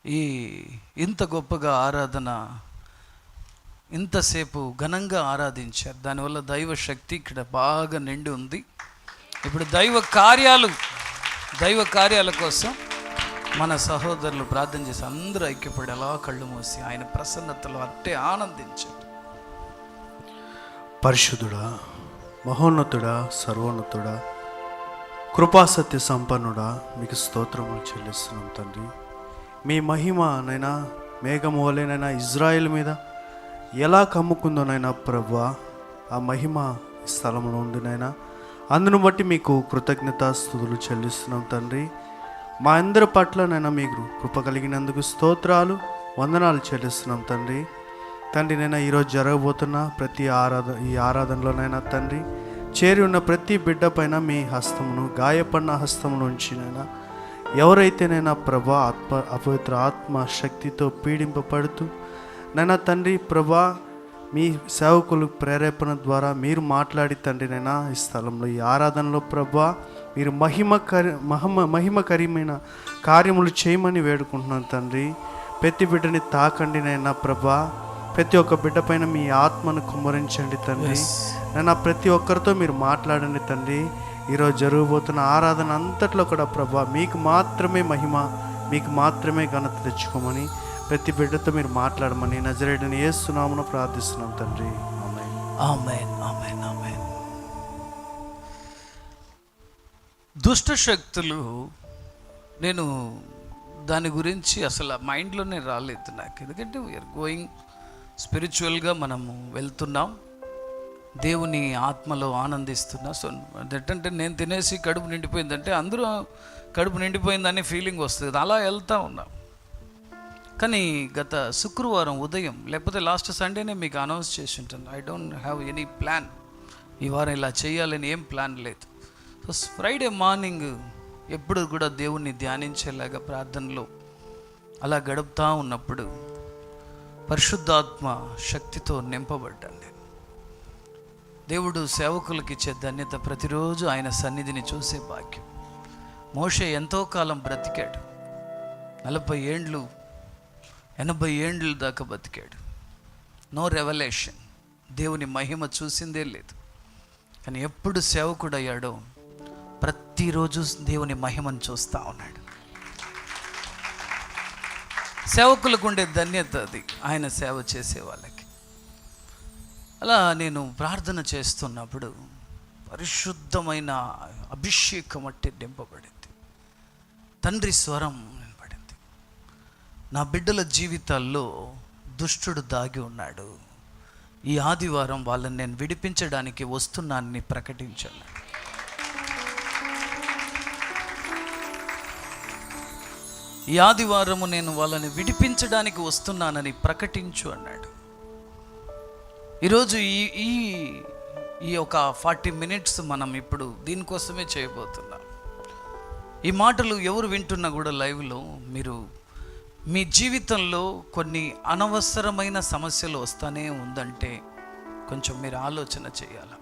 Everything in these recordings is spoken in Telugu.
ఈ ఇంత గొప్పగా ఆరాధన, ఇంతసేపు ఘనంగా ఆరాధించారు. దానివల్ల దైవ శక్తి ఇక్కడ బాగా నిండి ఉంది. ఇప్పుడు దైవ కార్యాల కోసం మన సహోదరులు ప్రార్థన చేసి అందరూ ఐక్యపడి అలా కళ్ళు మూసి ఆయన ప్రసన్నతలో అట్టే ఆనందించారు. పరిశుద్ధుడా, మహోన్నతుడా, సర్వోన్నతుడా, కృపాసత్య సంపన్నుడా, మీకు స్తోత్రములు చెల్లిస్తున్నాం తండ్రి. మీ మహిమ నైనా మేఘము వలెనైనా ఇజ్రాయెల్ మీద ఎలా కమ్ముకుందోనైనా ప్రభువా, ఆ మహిమ ఈ స్థలంలో ఉందినైనా, అందును బట్టి మీకు కృతజ్ఞతాస్తుతులు చెల్లిస్తున్నాం తండ్రి. మా అందరి పట్లనైనా మీకు కృప కలిగినందుకు స్తోత్రాలు, వందనాలు చెల్లిస్తున్నాం తండ్రి. తండ్రి నైనా ఈరోజు జరగబోతున్న ప్రతి ఈ ఆరాధనలోనైనా తండ్రి, చేరి ఉన్న ప్రతి బిడ్డ పైన మీ హస్తమును, గాయపడిన హస్తమును ఉంచినైనా, ఎవరైతేనైనా ప్రభా అపవిత్ర ఆత్మ శక్తితో పీడింపబడుతూ నైనా తండ్రి ప్రభా, మీ సేవకులు ప్రేరేపణ ద్వారా మీరు మాట్లాడి తండ్రి నైనా ఈ స్థలంలో ఈ ఆరాధనలో ప్రభా మీరు మహిమకరమైన కార్యములు చేయమని వేడుకుంటున్నాను తండ్రి. ప్రతి బిడ్డని తాకండి నైనా ప్రభా, ప్రతి ఒక్క బిడ్డ పైన మీ ఆత్మను కుమ్మరించండి తండ్రి. నైనా ప్రతి ఒక్కరితో మీరు మాట్లాడండి తండ్రి. ఈరోజు జరగబోతున్న ఆరాధన అంతట్లో కూడా ప్రభా మీకు మాత్రమే మహిమ, మీకు మాత్రమే ఘనత తెచ్చుకోమని ప్రతి బిడ్డతో మీరు మాట్లాడమని నజరేయుడైన యేసు నామమున ప్రార్థిస్తున్నాం తండ్రి. ఆమేన్, ఆమేన్, ఆమేన్, ఆమేన్. దుష్ట శక్తులు, నేను దాని గురించి అసలు మైండ్లోనే రాలేదు నాకు. ఎందుకంటే వీఆర్ గోయింగ్ స్పిరిచువల్గా మనము వెళ్తున్నాం, దేవుని ఆత్మలో ఆనందిస్తున్నా. సో అదేంటంటే నేను తినేసి కడుపు నిండిపోయిందంటే అందరూ కడుపు నిండిపోయిందని ఫీలింగ్ వస్తుంది, అలా వెళ్తూ ఉన్నాం. కానీ గత శుక్రవారం ఉదయం, లేకపోతే లాస్ట్ సండేనే మీకు అనౌన్స్ చేసి ఉంటాను, I don't have any plan, ఈ వారం ఇలా చేయాలని ఏం ప్లాన్ లేదు. సో ఫ్రైడే మార్నింగ్ ఎప్పుడు కూడా దేవుణ్ణి ధ్యానించేలాగా ప్రార్థనలో అలా గడుపుతూ ఉన్నప్పుడు పరిశుద్ధాత్మ శక్తితో నింపబడ్డాను నేను. దేవుడు సేవకులకు ఇచ్చే ధన్యత ప్రతిరోజు ఆయన సన్నిధిని చూసే భాగ్యం. మోషే ఎంతో కాలం బ్రతికాడు, 40 ఏండ్లు 80 ఏండ్లు దాకా బతికాడు. నో రెవల్యూషన్, దేవుని మహిమ చూసిందే లేదు. కానీ ఎప్పుడు సేవకుడు అయ్యాడో ప్రతిరోజు దేవుని మహిమను చూస్తూ ఉన్నాడు. సేవకులకు ఉండే ధన్యత అది, ఆయన సేవ చేసే వాళ్ళకి. అలా నేను ప్రార్థన చేస్తున్నప్పుడు పరిశుద్ధమైన అభిషేకం అట్టి నింపబడింది. తండ్రి స్వరం వినపడింది. నా బిడ్డల జీవితాల్లో దుష్టుడు దాగి ఉన్నాడు, ఈ ఆదివారం వాళ్ళని నేను విడిపించడానికి వస్తున్నానని ప్రకటించాను. ఈ ఆదివారము నేను వాళ్ళని విడిపించడానికి వస్తున్నానని ప్రకటించు అన్నాడు. ఈరోజు ఈ ఒక 40 మినిట్స్ మనం ఇప్పుడు దీనికోసమే చేయబోతున్నాం. ఈ మాటలు ఎవరు వింటున్నా కూడా లైవ్లో, మీరు మీ జీవితంలో కొన్ని అనవసరమైన సమస్యలు వస్తూనే ఉందంటే కొంచెం మీరు ఆలోచన చేయాలి.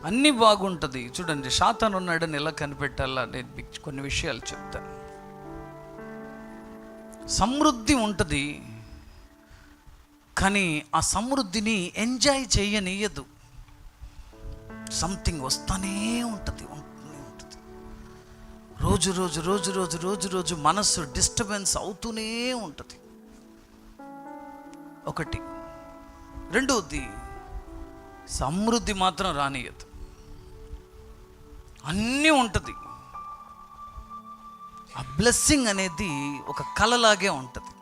అన్నీ బాగుంటుంది చూడండి, సాతాను ఉన్నాడని ఎలా కనిపెట్టాలా నేను మీకు కొన్ని విషయాలు చెప్తాను. సమృద్ధి ఉంటుంది, కానీ ఆ సమృద్ధిని ఎంజాయ్ చేయనీయదు. సంథింగ్ వస్తూనే ఉంటుంది. రోజు రోజు రోజు రోజు రోజు రోజు మనస్సు డిస్టర్బెన్స్ అవుతూనే ఉంటుంది. ఒకటి. రెండవది, సమృద్ధి మాత్రం రానియదు. అన్నీ ఉంటుంది. ఆ బ్లెస్సింగ్ అనేది ఒక కలలాగే ఉంటుంది.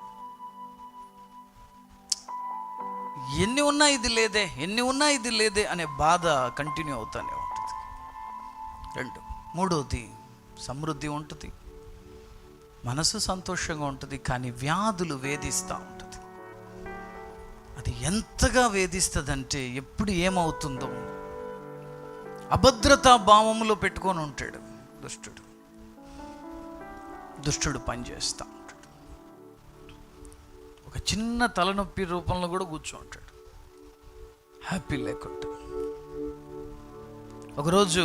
ఎన్ని ఉన్నా ఇది లేదే, ఎన్ని ఉన్నా ఇది లేదే అనే బాధ కంటిన్యూ అవుతూనే ఉంటుంది. 2. మూడవది, సమృద్ధి ఉంటుంది, మనసు సంతోషంగా ఉంటుంది, కానీ వ్యాధులు వేధిస్తూ ఉంటుంది. అది ఎంతగా వేధిస్తుందంటే ఎప్పుడు ఏమవుతుందో అభద్రతా భావంలో పెట్టుకొని ఉంటాడు దుష్టుడు పనిచేస్తూ ఉంటాడు. ఒక చిన్న తలనొప్పి రూపంలో కూడా కూర్చుంటాడు, హ్యాపీ లేకుండా. ఒకరోజు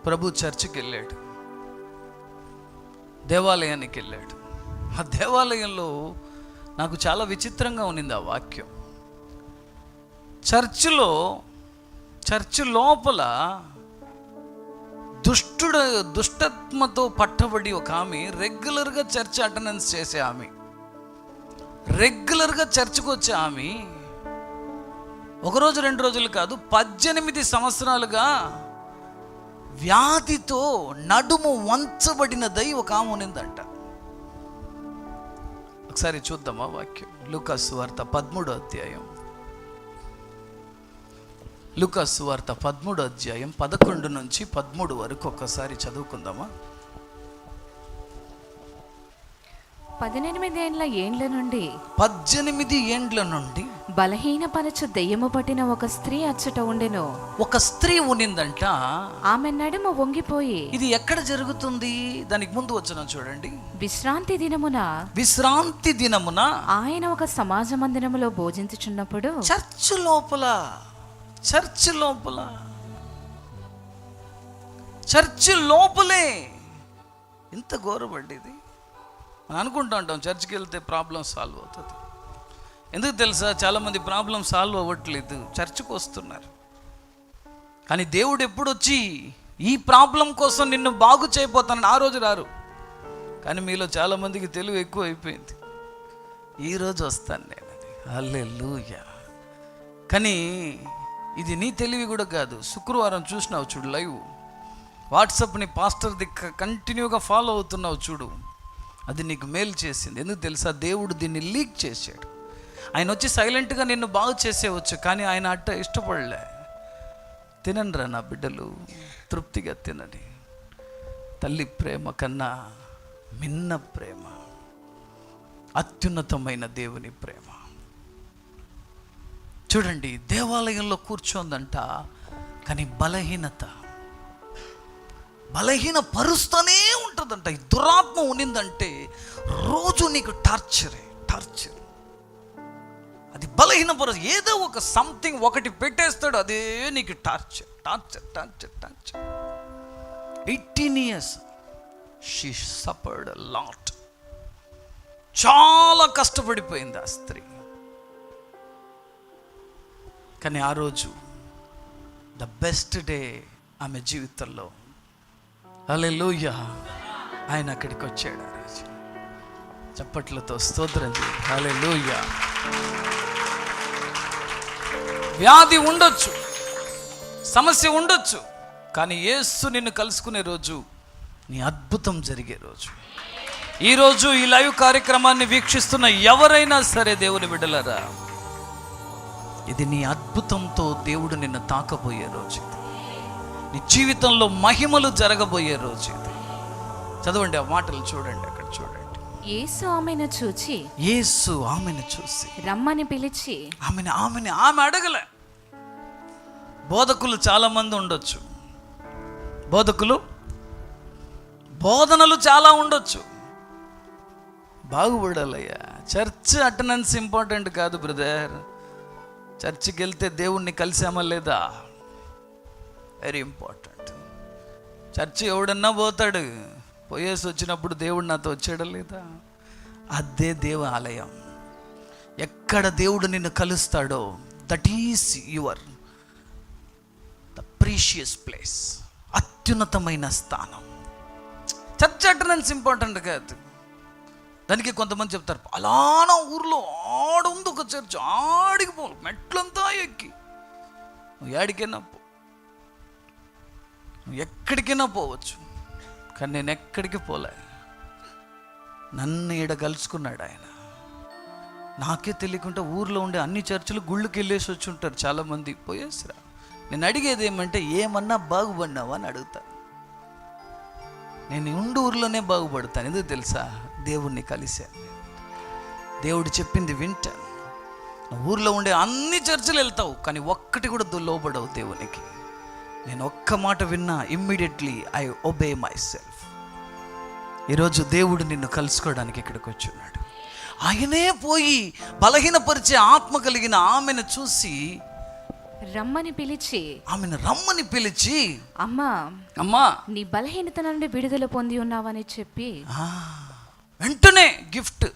ప్రభు చర్చికి వెళ్ళాడు. దేవాలయానికి వెళ్ళాడు. ఆ దేవాలయంలో నాకు చాలా విచిత్రంగా ఉన్నింది ఆ వాక్యం. చర్చి లోపల దుష్టత్మతో పట్టబడి ఒక ఆమె రెగ్యులర్గా చర్చ్ అటెండెన్స్ చేసే ఆమె, రెగ్యులర్గా చర్చికి వచ్చే ఆమె, ఒకరోజు 2 రోజులు కాదు 18 సంవత్సరాలుగా వ్యాధితో నడుము వంచబడినదై ఒక ఆమె ఉన్నిందంట. ఒకసారి చూద్దామా వాక్యం. లూకాసు వార్త 13వ అధ్యాయం. లూకాసు వార్త 13వ అధ్యాయం 11 నుంచి 13 వరకు ఒక్కసారి చదువుకుందామా. 18 ఏండ్ల నుండి బలహీనపరచు దెయ్యము పట్టిన ఒక స్త్రీ అచ్చట ఉండెను. ఒక స్త్రీ ఉన్నిందంట. ఆమె నడుము వంగిపోయి. ఇది ఎక్కడ జరుగుతుంది? దానికి ముందు వచ్చిన చూడండి. విశ్రాంతి దినమున ఆయన ఒక సమాజ మందిరములో భోజించుచున్నప్పుడు, చర్చి లోపలే ఇంత ఘోరపడ్డది. మనం అనుకుంటూ ఉంటాం చర్చికి వెళ్తే ప్రాబ్లం సాల్వ్ అవుతుంది. ఎందుకు తెలుసా? చాలామంది ప్రాబ్లం సాల్వ్ అవ్వట్లేదు, చర్చికి వస్తున్నారు. కానీ దేవుడు ఎప్పుడు వచ్చి ఈ ప్రాబ్లం కోసం నిన్ను బాగు చేయబోతానని ఆ రోజు రారు. కానీ మీలో చాలామందికి తెలివి ఎక్కువ అయిపోయింది. ఈరోజు వస్తాను నేను, హల్లెలూయా. కానీ ఇది నీ తెలివి కూడా కాదు. శుక్రవారం చూసినావు చూడు లైవ్, వాట్సాప్ని పాస్టర్ది కంటిన్యూగా ఫాలో అవుతున్నావు చూడు, అది నీకు మేలు చేసింది. ఎందుకు తెలుసా? దేవుడు దీన్ని లీక్ చేశాడు. ఆయన వచ్చి సైలెంట్గా నిన్ను బాగు చేసేవచ్చు, కానీ ఆయన అట్ట ఇష్టపడలే. తినండిరా నా బిడ్డలు, తృప్తిగా తినని. తల్లి ప్రేమ కన్నా మిన్న ప్రేమ, అత్యున్నతమైన దేవుని ప్రేమ. చూడండి, దేవాలయంలో కూర్చోందంట, కానీ బలహీన పరుస్తూనే ఉంటుందంట. ఈ దురాత్మ ఉన్నిందంటే రోజు నీకు టార్చర్. అది బలహీన పరుస్తు, ఏదో ఒక సంథింగ్ ఒకటి పెట్టేస్తాడు, అదే నీకు torture. 18 years she suffered a lot. చాలా కష్టపడిపోయింది ఆ స్త్రీ. కానీ ఆ రోజు ద బెస్ట్ డే ఆమె జీవితంలో. హల్లెలూయా. ఆయన అక్కడికి వచ్చాడు ఆ రోజు. చప్పట్లతో స్తోత్రం చేయండి. హల్లెలూయా. వ్యాధి ఉండొచ్చు, సమస్య ఉండొచ్చు, కానీ యేసు నిన్ను కలుసుకునే రోజు నీ అద్భుతం జరిగే రోజు. ఈరోజు ఈ లైవ్ కార్యక్రమాన్ని వీక్షిస్తున్న ఎవరైనా సరే దేవుని బిడ్డలారా, ఇది నీ అద్భుతంతో దేవుడు నిన్ను తాకబోయే రోజు. నీ జీవితంలో మహిమలు జరగబోయే రోజు ఇది. చదవండి ఆ మాటలు, చూడండి అక్కడ చూడండి. యేసు ఆమెను చూచి రమ్మని పిలిచి, ఆమె అడగలే. బోధకులు చాలా మంది ఉండొచ్చు, బోధనలు చాలా ఉండొచ్చు, బాగుపడాలయ్యా. చర్చ్ అటెండెన్స్ ఇంపార్టెంట్ కాదు బ్రదర్. చర్చికి వెళ్తే దేవుణ్ణి కలిసామా లేదా, వెరీ ఇంపార్టెంట్. చర్చి ఎవడన్నా పోతాడు, పోయేసి వచ్చినప్పుడు దేవుడు నాతో వచ్చాడా లేదా? అదే దేవాలయం. ఎక్కడ దేవుడు నిన్ను కలుస్తాడో that is your the precious place, అత్యున్నతమైన స్థానం. చర్చ్ అటెండెన్స్ ఇంపార్టెంట్ కాదు. దానికి కొంతమంది చెప్తారు, అలానా ఊర్లో ఆడుంది ఒక చర్చ్, ఆడికి పో, మెట్లంతా ఎక్కి నువ్వు ఏడికైనా పో, నువ్వు ఎక్కడికైనా పోవచ్చు. కానీ నేను ఎక్కడికి పోలే, నన్ను ఈడ కలుసుకున్నాడు ఆయన. నాకే తెలియకుండా ఊర్లో ఉండే అన్ని చర్చిలు గుళ్ళకి వెళ్ళేసి వచ్చి ఉంటారు చాలామంది. పోయేసిరా. నేను అడిగేది ఏమంటే, ఏమన్నా బాగుపడినావా అని అడుగుతా. నేను ఉండు ఊర్లోనే బాగుపడతాను. ఎందుకు తెలుసా? దేవుణ్ణి కలిశాను, దేవుడు చెప్పింది వింటాను. ఊర్లో ఉండే అన్ని చర్చిలు వెళ్తావు, కానీ ఒక్కటి కూడా లోబడవు దేవునికి. నేను ఒక్క మాట విన్నా, immediately I obey my self. ఈరోజు దేవుడు నిన్ను కలుసుకోవడానికి ఇక్కడికి వచ్చున్నాడు. ఆయనే పోయి బలహీనపరిచే ఆత్మ కలిగిన ఆమెను చూసి రమ్మని పిలిచి ఆమెను రమ్మని పిలిచి, అమ్మా అమ్మా నీ బలహీనత నుండి విడుదల పొంది ఉన్నావని చెప్పి వెంటనే గిఫ్ట్,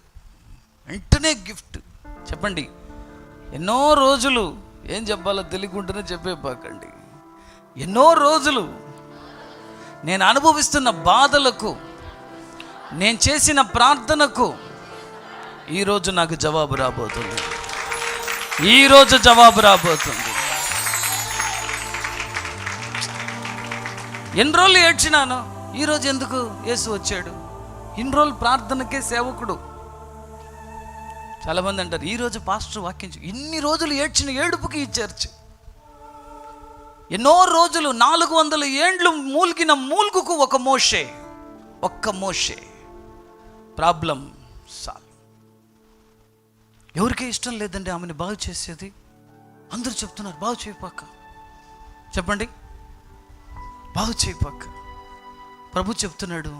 వెంటనే గిఫ్ట్. చెప్పండి, ఎన్నో రోజులు ఏం చెప్పాలో తెలియకుండానే చెప్పేపాకండి. ఎన్నో రోజులు నేను అనుభవిస్తున్న బాధలకు, నేను చేసిన ప్రార్థనకు ఈరోజు నాకు జవాబు రాబోతుంది. ఈరోజు జవాబు రాబోతుంది. ఎన్ని రోజులు ఏడ్చినాను, ఈరోజు ఎందుకు యేసు వచ్చాడు? ఇన్ని రోజులు ప్రార్థనకే సేవకుడు. చాలామంది అంటారు, ఈరోజు పాస్టర్ వాక్యం. ఇన్ని రోజులు ఏడ్చిన ఏడుపుకి ఈ చర్చ్. ఎన్నో రోజులు 400 ఏండ్లు మూల్గిన మూల్గుకు ఒక మోషే, ఒక్క మోషే ప్రాబ్లం సాల్వ్. ఎవరికే ఇష్టం లేదండి ఆమెను బాగు చేసేది. అందరూ చెప్తున్నారు బాగు చేయపాక. చెప్పండి, బాగు చేయపాక. ప్రభు చెప్తున్నాడు,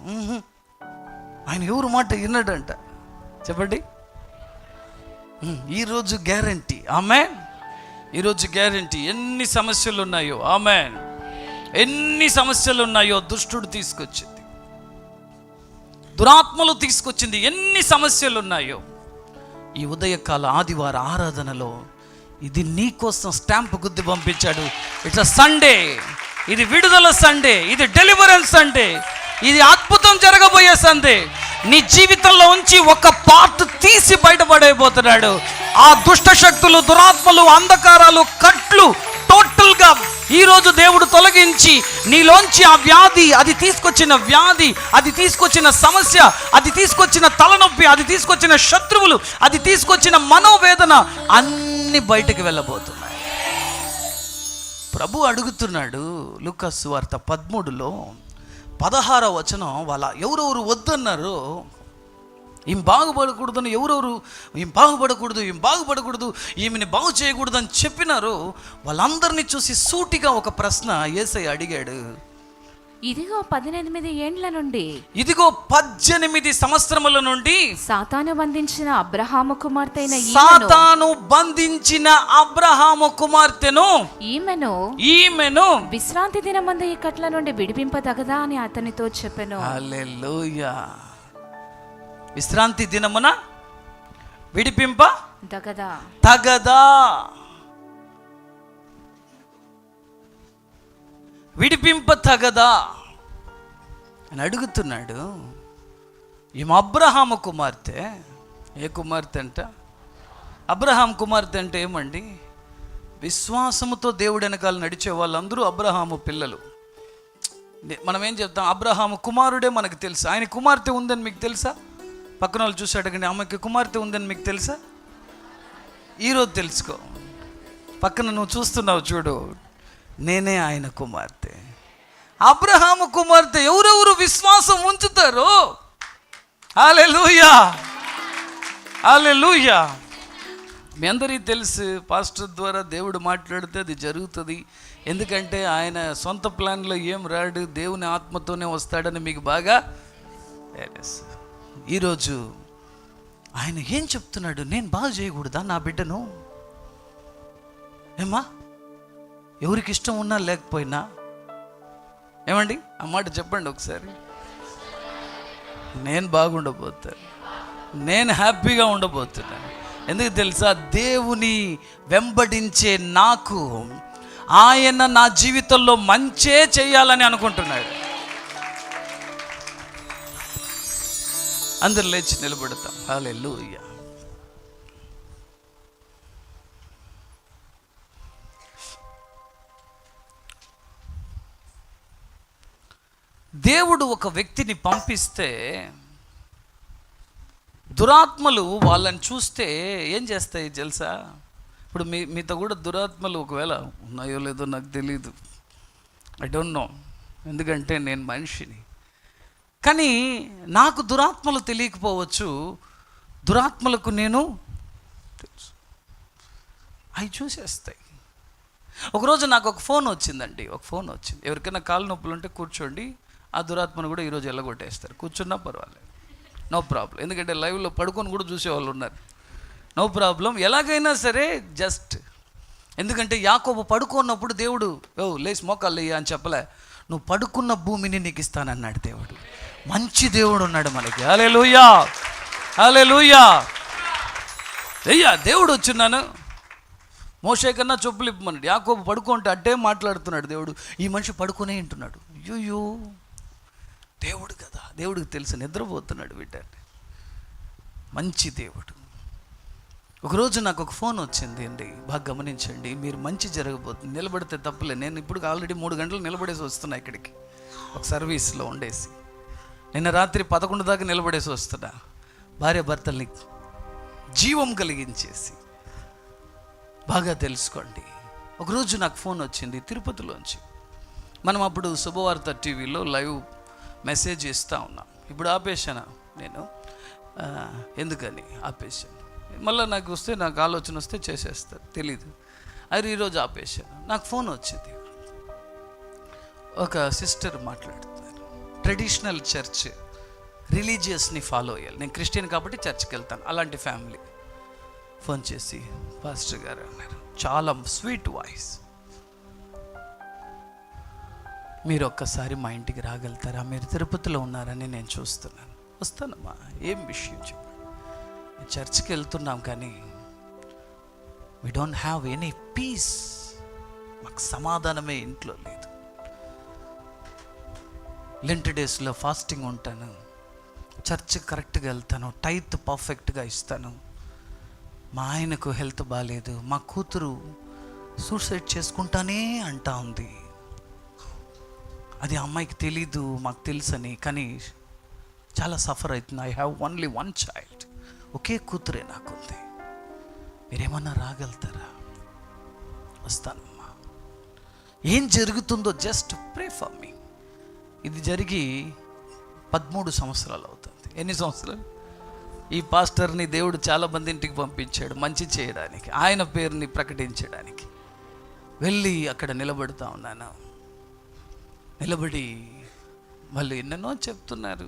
ఆయన ఎవరు మాట విన్నాడంట. చెప్పండి, ఈరోజు గ్యారంటీ. ఆమెన్. ఈరోజు గ్యారంటీ. ఎన్ని సమస్యలు ఉన్నాయో, ఆమెన్, ఎన్ని సమస్యలు ఉన్నాయో దుష్టుడు తీసుకొచ్చింది, దురాత్మలు తీసుకొచ్చింది. ఎన్ని సమస్యలు ఉన్నాయో ఈ ఉదయకాల ఆదివార ఆరాధనలో ఇది నీకోసం స్టాంప్ గుద్ది పంపించాడు. ఇట్స్ సండే, ఇది విడుదల సండే, ఇది డెలివరెన్స్ సండే, ఇది అద్భుతం జరగబోయే సండే. నీ జీవితంలో ఉంచి ఒక పార్ట్ తీసి బయటపడైపోతున్నాడు. ఆ దుష్ట శక్తులు, దురాత్మలు, అంధకారాలు, కట్లు టోటల్గా ఈరోజు దేవుడు తొలగించి నీలోంచి ఆ వ్యాధి, అది తీసుకొచ్చిన వ్యాధి, అది తీసుకొచ్చిన సమస్య, అది తీసుకొచ్చిన తలనొప్పి, అది తీసుకొచ్చిన శత్రువులు, అది తీసుకొచ్చిన మనోవేదన అన్ని బయటకు వెళ్ళబోతున్నాయి. ప్రభు అడుగుతున్నాడు. లూకా సువార్త 13లో 16వ వచనం, వాళ్ళ ఎవరెవరు వద్దన్నారు, ఈమె బాగుపడకూడదని, ఎవరెవరు ఈమె బాగుపడకూడదు, ఈమెని బాగు చేయకూడదు అని చెప్పినారు. వాళ్ళందరినీ చూసి సూటిగా ఒక ప్రశ్న యేసయ్య అడిగాడు. ఇదిగో 18 ఏండ్ల నుండి, ఇదిగో 18 సంవత్సరముల నుండి సాతాను బంధించిన అబ్రహాము కుమార్తెను ఈమెను విశ్రాంతి దినమందు ఈ కట్ల నుండి విడిపింపదగదా అని అతనితో చెప్పెను. హల్లెలూయా. విశ్రాంతి దినమున విడిపింప తగదా, విడిపింప తగదా అని అడుగుతున్నాడు. ఈమె అబ్రహాము కుమార్తె. ఏ కుమార్తె అంట? అబ్రహాం కుమార్తె అంటే ఏమండి? విశ్వాసముతో దేవుడి వెనకాల నడిచే వాళ్ళందరూ అబ్రహాము పిల్లలు. మనం ఏం చెప్తాం? అబ్రహాము కుమారుడే మనకు తెలుసు. ఆయన కుమార్తె ఉందని మీకు తెలుసా? పక్కన వాళ్ళు చూసి అడగండి, ఆమెకి కుమార్తె ఉందని మీకు తెలుసా? ఈరోజు తెలుసుకో. పక్కన నువ్వు చూస్తున్నావు చూడు, నేనే ఆయన కుమార్తె, అబ్రహాము కుమార్తె. ఎవరెవరు విశ్వాసం ఉంచుతారో, హల్లెలూయా, హల్లెలూయా. మీ అందరికీ తెలుసు, పాస్టర్ ద్వారా దేవుడు మాట్లాడితే అది జరుగుతుంది. ఎందుకంటే ఆయన సొంత ప్లాన్లో ఏం రాడు, దేవుని ఆత్మతోనే వస్తాడని మీకు బాగా తెలుసు. ఈరోజు ఆయన ఏం చెప్తున్నాడు? నేను బాగా చేయకూడదా నా బిడ్డను? ఏమా, ఎవరికి ఇష్టం ఉన్నా లేకపోయినా, ఏమండి ఆ మాట చెప్పండి ఒకసారి. నేను బాగుండబోతాను, నేను హ్యాపీగా ఉండబోతున్నాను. ఎందుకు తెలుసా? దేవుని వెంబడించే నాకు ఆయన నా జీవితంలో మంచే చేయాలని అనుకుంటున్నాడు. అందరు లేచి నిలబడతాం. హల్లెలూయా. దేవుడు ఒక వ్యక్తిని పంపిస్తే దురాత్మలు వాళ్ళని చూస్తే ఏం చేస్తాయి తెలుసా? ఇప్పుడు మీతో కూడా దురాత్మలు ఒకవేళ ఉన్నాయో లేదో నాకు తెలీదు, ఐ డోంట్ నో, ఎందుకంటే నేను మనిషిని. కానీ నాకు దురాత్మలు తెలియకపోవచ్చు, దురాత్మలకు నేను తెలుసు. అవి చూసేస్తాయి. ఒకరోజు నాకు ఒక ఫోన్ వచ్చిందండి, ఒక ఫోన్ వచ్చింది. ఎవరికైనా కాలు నొప్పులు ఉంటే కూర్చోండి, ఆ దురాత్మను కూడా ఈరోజు ఎల్లగొట్టేస్తారు. కూర్చున్నా పర్వాలేదు, నో ప్రాబ్లం. ఎందుకంటే లైవ్లో పడుకొని కూడా చూసేవాళ్ళు ఉన్నారు, నో ప్రాబ్లం. ఎలాగైనా సరే జస్ట్ ఎందుకంటే యాకోబు పడుకున్నప్పుడు దేవుడు లేచి మోకాళ్ళు అని చెప్పలే, నువ్వు పడుకున్న భూమిని నీకు ఇస్తానన్నాడు దేవుడు. మంచి దేవుడు ఉన్నాడు మనకి. హల్లెలూయా, హల్లెలూయా. అయ్యా దేవుడు వచ్చిన్నాను, మోషే కన్నా చెప్పులు ఇప్పమన్నాడు. యాకోబు పడుకుంటే అట్టే మాట్లాడుతున్నాడు దేవుడు, ఈ మనిషి పడుకునే ఉంటున్నాడు. అయ్యో దేవుడు కదా, దేవుడికి తెలుసు నిద్రపోతున్నాడు బిడ్డని. మంచి దేవుడు. ఒకరోజు నాకు ఒక ఫోన్ వచ్చింది అండి, బాగా గమనించండి, మీరు మంచి జరగబోతుంది, నిలబడితే తప్పలే. నేను ఇప్పుడు ఆల్రెడీ 3 గంటలు నిలబడేసి వస్తున్నా ఇక్కడికి, ఒక సర్వీస్లో ఉండేసి. నిన్న రాత్రి 11 దాకా నిలబడేసి వస్తున్నా. భార్య భర్తల్ని జీవం కలిగించేసి. బాగా తెలుసుకోండి. ఒకరోజు నాకు ఫోన్ వచ్చింది తిరుపతిలోంచి. మనం అప్పుడు శుభవార్త టీవీలో లైవ్ మెసేజ్ ఇస్తూ ఉన్నాం. ఇప్పుడు ఆపేశాను నేను, ఎందుకని ఆపేశాను. మళ్ళీ నాకు వస్తే, నాకు ఆలోచన వస్తే చేసేస్తారు, తెలీదు. అది ఈరోజు ఆపేశాను. నాకు ఫోన్ వచ్చింది, ఒక సిస్టర్ మాట్లాడుతున్నారు. ట్రెడిషనల్ చర్చ్, రిలీజియస్ని ఫాలో అయ్యాలి. నేను క్రిస్టియన్ కాబట్టి చర్చ్కి వెళ్తాను. అలాంటి ఫ్యామిలీ ఫోన్ చేసి, పాస్టర్ గారు అన్నారు, చాలా స్వీట్ వాయిస్, మీరు ఒక్కసారి మా ఇంటికి రాగలుగుతారా? మీరు తిరుపతిలో ఉన్నారని నేను చూస్తున్నాను. వస్తానమ్మా, ఏం విషయం చెప్పండి. చర్చ్కి వెళ్తున్నాం కానీ we don't have any peace, మాకు సమాధానమే ఇంట్లో లేదు. లెంట్ డేస్లో ఫాస్టింగ్ ఉంటాను, చర్చ్కి కరెక్ట్గా వెళ్తాను, టైత్ పర్ఫెక్ట్గా ఇస్తాను. మా ఆయనకు హెల్త్ బాగాలేదు, మా కూతురు సూసైడ్ చేసుకుంటానే అంటా ఉంది. అది అమ్మాయికి తెలీదు, మాకు తెలుసని, కానీ చాలా సఫర్ అవుతుంది. ఐ హ్యావ్ ఓన్లీ 1 చైల్డ్, ఒకే కూతురే నాకుంది. మీరేమన్నా రాగలుగుతారా? వస్తానమ్మా. ఏం జరుగుతుందో జస్ట్ ప్రే ఫర్ మీ. ఇది జరిగి 13 సంవత్సరాలు అవుతుంది. ఎన్ని సంవత్సరాలు? ఈ పాస్టర్ని దేవుడు చాలా మంది ఇంటికి పంపించాడు మంచి చేయడానికి, ఆయన పేరుని ప్రకటించడానికి. వెళ్ళి అక్కడ నిలబడుతూ ఉన్నాను. నిలబడి వాళ్ళు ఎన్నెన్నో చెప్తున్నారు,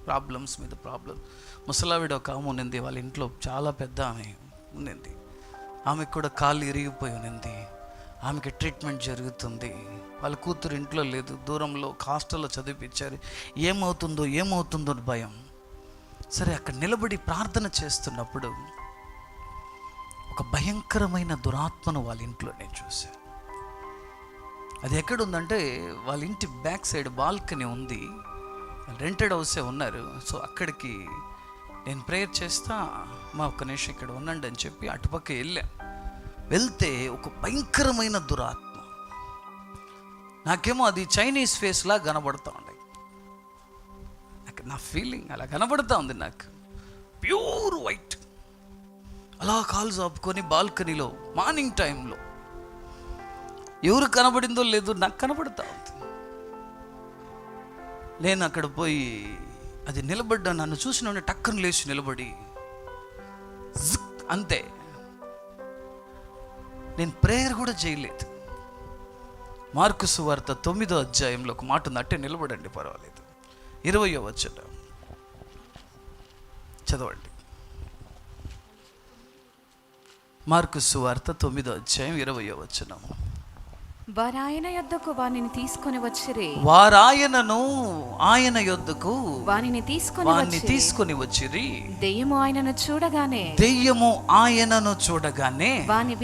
ప్రాబ్లమ్స్ మీద ప్రాబ్లమ్. ముసలావిడ ఒక ఆమె ఉన్నింది, వాళ్ళ ఇంట్లో చాలా పెద్ద ఆమె ఉన్నింది. ఆమెకు కూడా కాళ్ళు ఇరిగిపోయి ఉన్నింది. ఆమెకి ట్రీట్మెంట్ జరుగుతుంది. వాళ్ళ కూతురు ఇంట్లో లేదు, దూరంలో హాస్టల్లో చదివించారు. ఏమవుతుందో భయం. సరే, అక్కడ నిలబడి ప్రార్థన చేస్తున్నప్పుడు ఒక భయంకరమైన దురాత్మను వాళ్ళ ఇంట్లో నేను చూశాను. అది ఎక్కడుందంటే వాళ్ళ ఇంటి బ్యాక్ సైడ్ బాల్కనీ ఉంది, రెంటెడ్ హౌసే ఉన్నారు. సో అక్కడికి నేను ప్రేయర్ చేస్తా, మా ఒక్క నిమిషం ఇక్కడ ఉండండి అని చెప్పి అటుపక్క వెళ్తే ఒక భయంకరమైన దురాత్మ, నాకేమో అది చైనీస్ ఫేస్లా కనబడుతూ ఉండే. నా ఫీలింగ్ అలా కనబడుతూ ఉంది నాకు, ప్యూర్ వైట్, అలా కాలు చాపుకొని బాల్కనీలో మార్నింగ్ టైంలో. ఎవరు కనబడిందో లేదో నాకు కనబడుతూ ఉంది. నేను అక్కడ పోయి అది నిలబడ్డా, నన్ను చూసిన టక్కన లేచి నిలబడి అంతే. నేను ప్రేయర్ కూడా చేయలేదు. మార్కు సువార్త 9వ అధ్యాయంలో ఒక మాట ఉంది, అట్టే నిలబడండి పర్వాలేదు, 20వ వచనం చదవండి. మార్కు సువార్త 9వ అధ్యాయం 20వ వచనం. వారాయన యొద్దకు వానిని తీసుకొని వచ్చిరి. వారాయనను ఆయన యొద్దకు వానిని తీసుకొని వచ్చిరి. దెయ్యము ఆయనను చూడగానే వానిని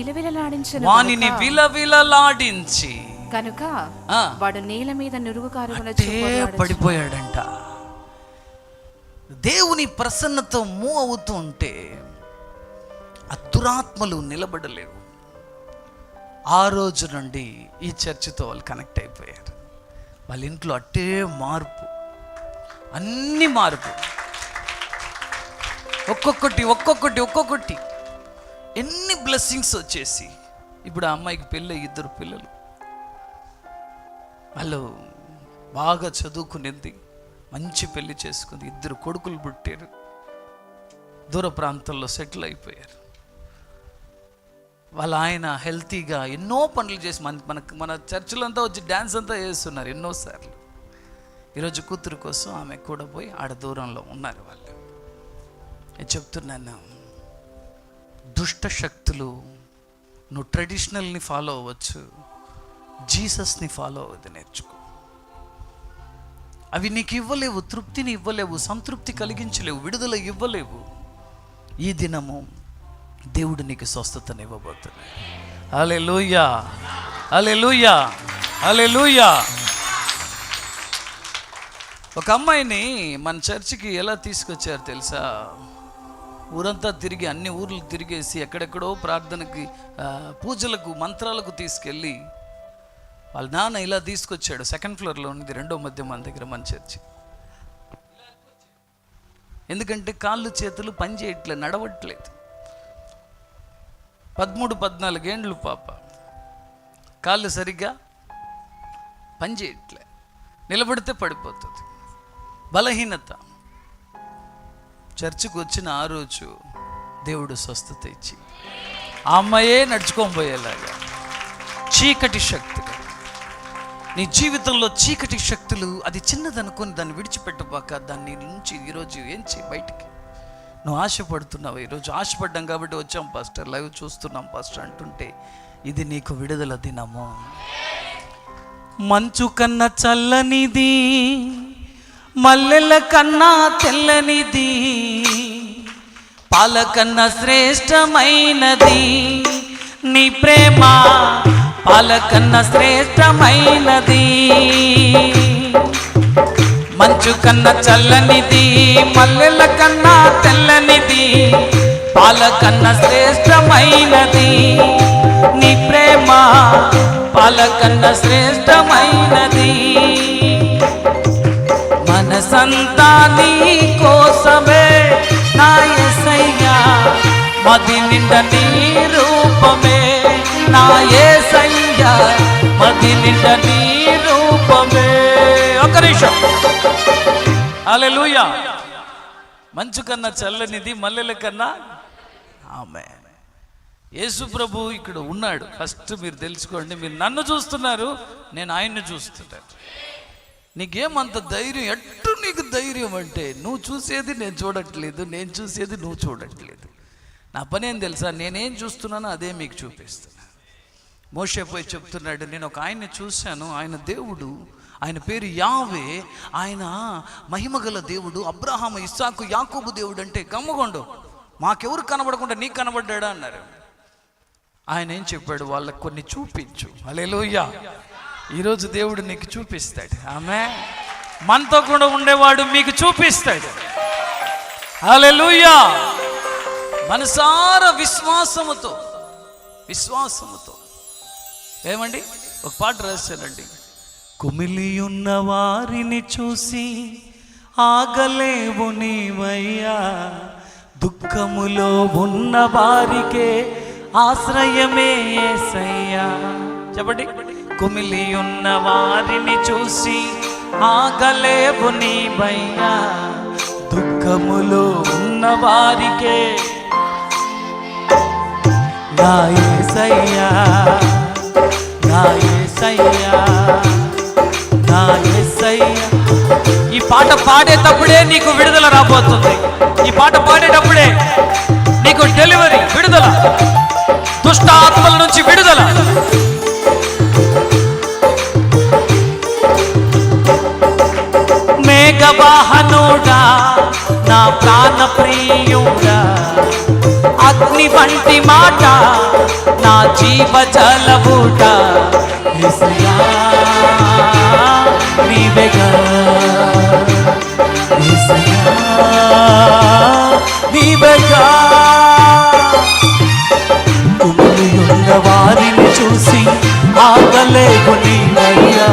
విలవిలలాడించి కనుక వాడు నేల మీద నురుగు కారున పడిపోయాడంట. దేవుని ప్రసన్నతో మూవ్ అవుతూ ఉంటే ఆ దురాత్మలు నిలబడలేవు. ఆ రోజు నుండి ఈ చర్చితో వాళ్ళు కనెక్ట్ అయిపోయారు. వాళ్ళ ఇంట్లో అట్టే మార్పు, అన్ని మార్పు, ఒక్కొక్కటి ఎన్ని బ్లెస్సింగ్స్ వచ్చేసి ఇప్పుడు ఆ అమ్మాయికి పెళ్ళి 2 పిల్లలు. వాళ్ళు బాగా చదువుకునేది, మంచి పెళ్లి చేసుకుంది, 2 కొడుకులు పుట్టారు, దూర ప్రాంతంలో సెటిల్ అయిపోయారు. వాళ్ళ ఆయన హెల్తీగా ఎన్నో పనులు చేసి మన చర్చిలో అంతా వచ్చి డ్యాన్స్ అంతా చేస్తున్నారు ఎన్నోసార్లు. ఈరోజు కూతురు కోసం ఆమె కూడా పోయి ఆడ దూరంలో ఉన్నారు వాళ్ళు. నేను చెప్తున్నాను, దుష్ట శక్తులు నువ్వు ట్రెడిషనల్ని ఫాలో అవ్వచ్చు, జీసస్ని ఫాలో అవ్వదు నేర్చుకో. అవి నీకు ఇవ్వలేవు, తృప్తిని ఇవ్వలేవు, సంతృప్తి కలిగించలేవు, విడుదల ఇవ్వలేవు. ఈ దినము దేవుడు నీకు స్వస్థతని ఇవ్వబోతున్నాడు. హల్లెలూయా, హల్లెలూయా, హల్లెలూయా. ఒక అమ్మాయిని మన చర్చికి ఎలా తీసుకొచ్చారు తెలుసా? ఊరంతా తిరిగి, అన్ని ఊర్లు తిరిగేసి, ఎక్కడెక్కడో ప్రార్థనకి, పూజలకు, మంత్రాలకు తీసుకెళ్ళి వాళ్ళ నాన్న ఇలా తీసుకొచ్చాడు. 2nd ఫ్లోర్లో ఉంది, 2వ మధ్య మన దగ్గర మన చర్చి. ఎందుకంటే కాళ్ళు చేతులు పని చేయట్లేదు, నడవట్లేదు. 13-14 ఏండ్లు పాప, కాళ్ళు సరిగ్గా పని చేయట్లే, నిలబడితే పడిపోతుంది, బలహీనత. చర్చికి వచ్చిన ఆ రోజు దేవుడు స్వస్థత ఇచ్చి ఆ అమ్మాయే నడుచుకొని పోయేలాగా. చీకటి శక్తులు నీ జీవితంలో, చీకటి శక్తులు, అది చిన్నదనుకొని దాన్ని విడిచిపెట్టబాక, దాన్ని నుంచి ఈరోజు ఏంచి బయటికి. నువ్వు ఆశపడుతున్నావు, ఈరోజు ఆశపడ్డాం కాబట్టి వచ్చాం పాస్టర్, లైవ్ చూస్తున్నాం పాస్టర్ అంటుంటే, ఇది నీకు విడుదల దినము. మంచు కన్నా చల్లనిది, మల్లెల కన్నా తెల్లనిది, పాల కన్నా శ్రేష్టమైనది నీ ప్రేమ, పాల కన్నా శ్రేష్టమైనది. మంచు కన్నా చల్లనిది, మల్లెల కన్నా తెల్లనిది, పాల కన్నా శ్రేష్టమైనది నీ ప్రేమ, పాల కన్నా శ్రేష్టమైనది. మనసంతా నీ కోసమే నా యేసయ్యా, మది నిండా నీ రూపమే నా యేసయ్యా, మది నిండా నీ రూపమే. ఒక నిమిషం. హల్లెలూయా. మంచు కన్నా చల్లనిది, మల్లెల కన్నా. ఆమేన్. యేసు ప్రభు ఇక్కడ ఉన్నాడు. ఫస్ట్ మీరు తెలుసుకోండి, మీరు నన్ను చూస్తున్నారు, నేను ఆయన్ని చూస్తున్నాను. నీకేమంత ధైర్యం? ఎట్టు నీకు ధైర్యం అంటే, నువ్వు చూసేది నేను చూడట్లేదు, నేను చూసేది నువ్వు చూడట్లేదు. నా పని ఏం తెలుసా? నేనేం చూస్తున్నానో అదే మీకు చూపిస్తున్నాను. మోషే పోయి చెప్తున్నాడు, నేను ఒక ఆయన్ని చూశాను, ఆయన దేవుడు, ఆయన పేరు యావే, ఆయన మహిమగల దేవుడు, అబ్రహాము, ఇస్సాకు, యాకోబు దేవుడు. అంటే గమ్మగొండు, మాకెవరు కనబడకుండా నీకు కనబడ్డా అన్నారు. ఆయన ఏం చెప్పాడు? వాళ్ళకు కొన్ని చూపించు. హల్లెలూయా. ఈరోజు దేవుడు నీకు చూపిస్తాడు. ఆమేన్. మనతో కూడా ఉండేవాడు మీకు చూపిస్తాడు. హల్లెలూయా. మనసారా విశ్వాసముతో, విశ్వాసముతో. ఏమండి, ఒక పాట రాశానండి. కుమిలి ఉన్న వారిని చూసి ఆగలేవు నీవయ్యా, దుఃఖములో ఉన్న వారికే ఆశ్రయమే యేసయ్యా. చెప్పండి. కుమిలి ఉన్న వారిని చూసి ఆగలేవు నీవయ్యా, దుఃఖములో ఉన్న వారికే నా యేసయ్యా, నా యేసయ్యా, నా యేసయ్యా. ఈ పాట పాడేటప్పుడే నీకు విడుదల రాబోతుంది. ఈ పాట పాడేటప్పుడే నీకు డెలివరీ, విడుదల, దుష్ట ఆత్మల నుంచి విడుదల. మేఘవాహనుడా, నా ప్రాణ ప్రియుడా, అగ్ని వంటి మాట నా జీవ జలవుట, యేసయ్యా నీవేగా, యేసయ్యా నీవేగా. కుమిలి ఉన్న వారిని చూసి ఆగలేవు నీవయ్యా,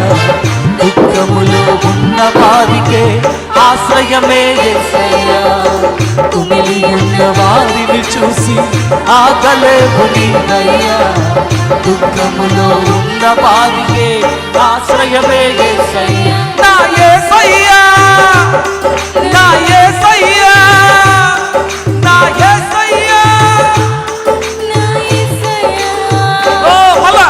దుఃఖములో ఉన్న వారికే ఆశ్రయమే యేసయ్యా. కుమిలి ఉన్న వారిని చూసి ఆగలేవు నీవయ్యా, దుఃఖములో ఉన్న వారికే ఆశ్రయమే యేసయ్యా. నా యేసయ్యా, నా యేసయ్యా, నా యేసయ్యా. ఓ మళ్ళా.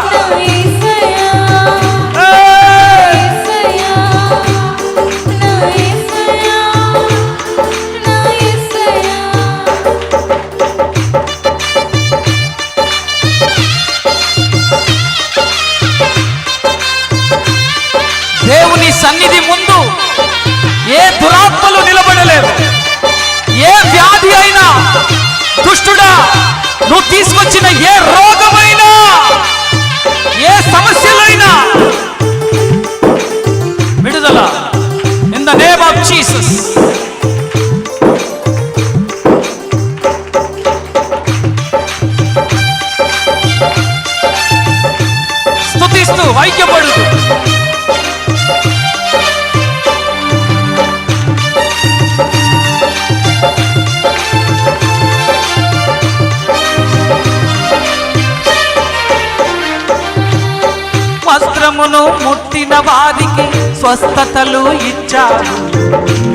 వస్త్రమును ముట్టిన వారికి స్వస్థతలు ఇచ్చావు.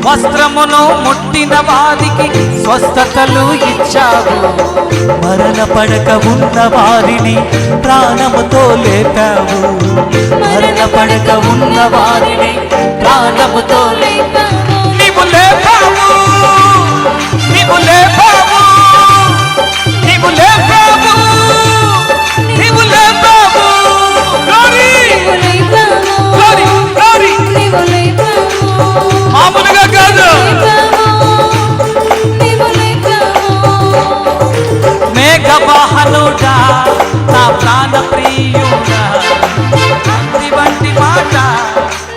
వస్త్రమును ముట్టిన వారికి స్వస్థతలు ఇచ్చావు. మరణ పడక ఉన్న వారిని ప్రాణముతో లేపావు. మరణ పడక ఉన్న వారిని ప్రాణముతో లేపావు. నీవు లేపావు, నీవు లేపావు, నీవు లేపావు, నీవు లేపావు. Glory, glory, glory. మామూలుగా కాదు. మేఘవాహనుడా నా ప్రాణ ప్రియుడా, అంది వంటి మాట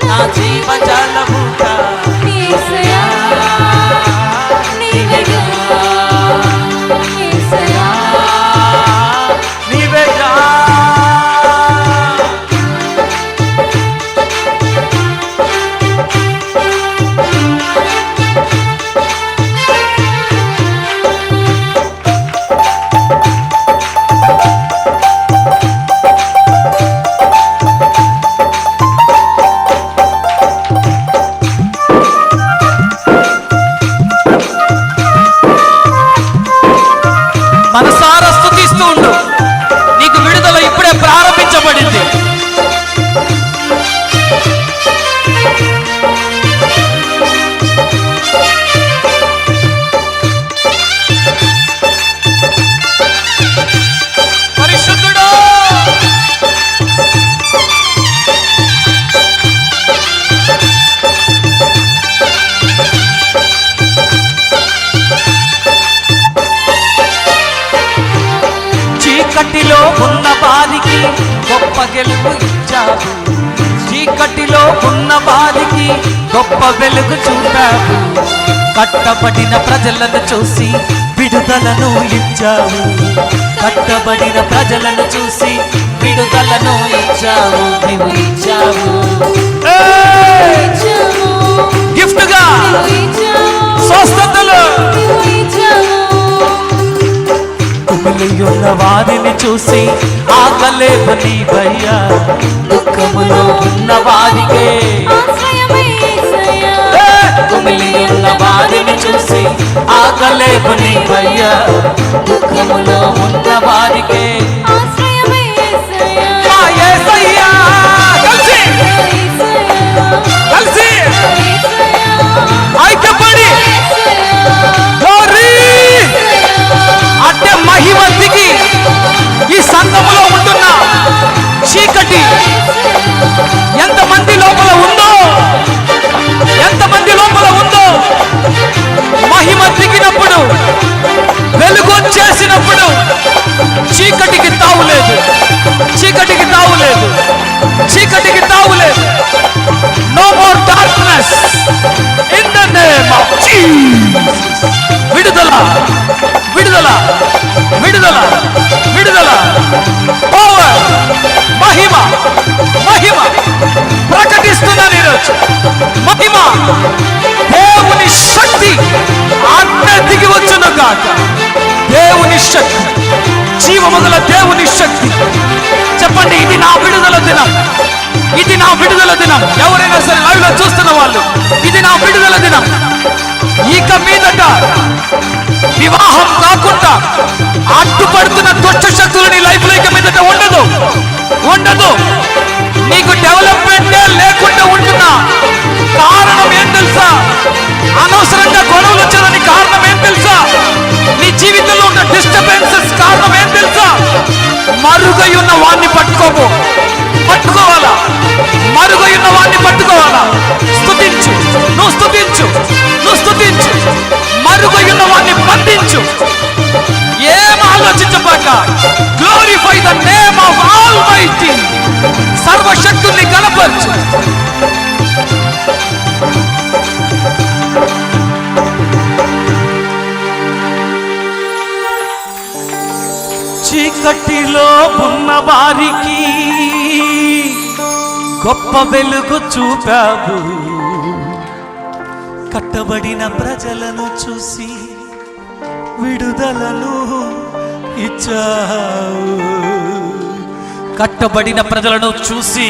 నా జీవజలముట. నీవేగా మనసారా స్తుతిస్తూ ఉండు. నీకు విడుదల ఇప్పుడే ప్రారంభించబడింది. పరిశుద్ధుడా, చీకటిలో ఉన్న వారికి గొప్ప గెలుపు ఇచ్చావు. చీకటిలో ఉన్న వారికి గొప్ప వెలుగు చూపావు. కట్టబడిన ప్రజలను చూసి విడుదలను ఇచ్చావు. కట్టబడిన ప్రజలను చూసి విడుదలను ఇచ్చావు. నీవు ఇచ్చావు. గిఫ్ట్ గా స్వస్థతలు. కుమిలియున్న వారిని చూసి ఆగలేవు నీవయ్యా. దుఃఖములో ఉన్న వారికే కుమిలియున్న వారిని చూసి ఆగలేవు నీవయ్యా. దుఃఖములో ఉన్న వారికే మా యేసయ్యా కలిసి కలిసి ఐక్యపడి అంటే మహిమ దిగి ఈ సంఘములో ఉంటున్న చీకటి ఎంతమంది లోపల ఉందో, ఎంతమంది లోపల ఉందో, మహిమ దిగినప్పుడు వెలుగు వచ్చేసినప్పుడు చీకటికి తావులేదు, చీకటికి తావులేదు, చీకటికి తావులేదు. No more darkness in the name of Jesus. విడుదల, విడుదల, విడుదల, విడుదల. పవర్, మహిమ, మహిమ ప్రకటిస్తున్నాను ఈరోజు. మహిమ, దేవుని శక్తి ఆత్మ దిగి వచ్చును గాక. దేవుని శక్తి, జీవముగల దేవుని శక్తి. చెప్పండి, ఇది నా విడుదల దినం, ఇది నా విడుదల దినం. ఎవరైనా సరే లైవ్ లో చూస్తున్న వాళ్ళు, ఇది నా విడుదల దినం. ఇక మీదట వివాహం కాకుండా అడ్డుపడుతున్న దుష్ట శక్తులు నీ లైఫ్ లో ఇక మీదట ఉండదు, ఉండదు. నీకు డెవలప్మెంటే లేకుండా ఉంటున్నా కారణం ఏం తెలుసా? అనవసరంగా గొడవలు వచ్చేదానికి కారణం ఏం తెలుసా? నీ జీవితంలో ఉన్న డిస్టర్బెన్సెస్ కారణం ఏం తెలుసా? మరుగై ఉన్న వాడిని పట్టుకోవు, పట్టుకోవాలా? మరుగై ఉన్న వాడిని పట్టుకోవాలా? స్తుతించు, నువ్వు స్తుతించు, నువ్వు స్తుతించు. మరుగై ఉన్న వాడిని బంధించు. ఏం ఆలోచించబాక. Glorify the name of Almighty. సర్వశక్తుల్ని కనపరచు. చీకటిలో ఉన్న వారికి గొప్ప వెలుగు చూపావు. కట్టబడిన ప్రజలను చూసి విడుదలను ఇచ్చావు. కట్టబడిన ప్రజలను చూసి